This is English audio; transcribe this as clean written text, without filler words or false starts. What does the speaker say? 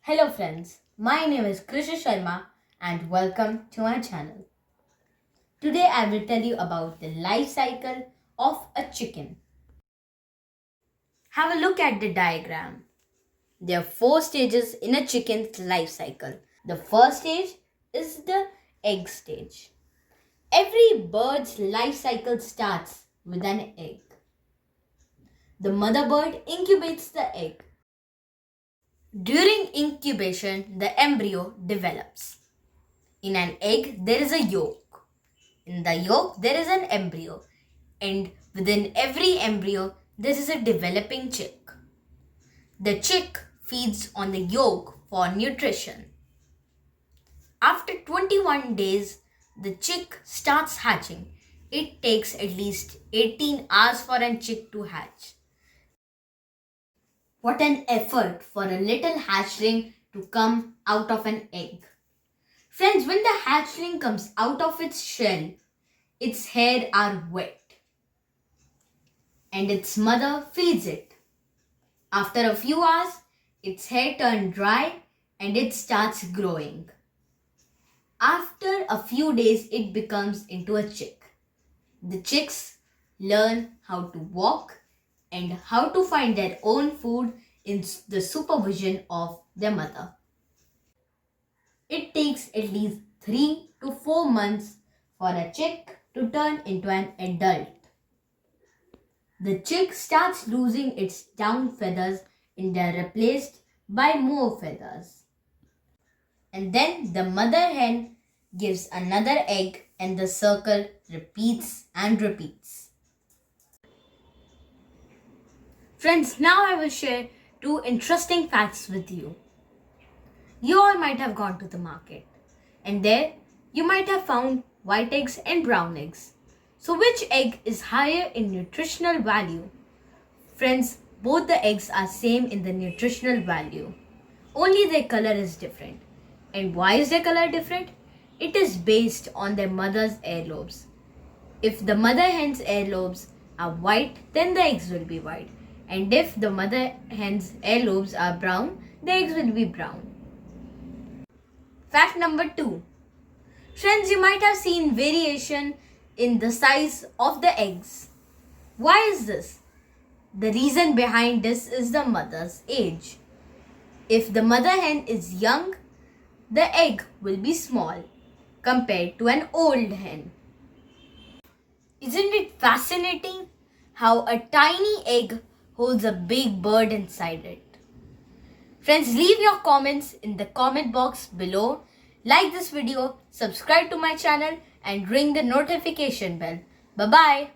Hello friends, my name is Krisha Sharma and welcome to my channel. Today I will tell you about the life cycle of a chicken. Have a look at the diagram. There are 4 stages in a chicken's life cycle. The first stage is the egg stage. Every bird's life cycle starts with an egg. The mother bird incubates the egg. During incubation, the embryo develops. In an egg, there is a yolk. In the yolk, there is an embryo. And within every embryo, there is a developing chick. The chick feeds on the yolk for nutrition. After 21 days, the chick starts hatching. It takes at least 18 hours for a chick to hatch. What an effort for a little hatchling to come out of an egg. Friends, when the hatchling comes out of its shell, its hairs are wet and its mother feeds it. After a few hours, its hair turns dry and it starts growing. After a few days, it becomes into a chick. The chicks learn how to walk and how to find their own food in the supervision of their mother. It takes at least 3 to 4 months for a chick to turn into an adult. The chick starts losing its down feathers and they are replaced by more feathers. And then the mother hen gives another egg and the circle repeats and repeats. Friends, now I will share 2 interesting facts with you. You all might have gone to the market and there you might have found white eggs and brown eggs. So which egg is higher in nutritional value? Friends, both the eggs are same in the nutritional value. Only their color is different. And why is their color different? It is based on their mother's earlobes. If the mother hen's earlobes are white, then the eggs will be white. And if the mother hen's earlobes are brown, the eggs will be brown. Fact number 2. Friends, you might have seen variation in the size of the eggs. Why is this? The reason behind this is the mother's age. If the mother hen is young, the egg will be small compared to an old hen. Isn't it fascinating how a tiny egg holds a big bird inside it? Friends, leave your comments in the comment box below. Like this video, subscribe to my channel and ring the notification bell. Bye-bye.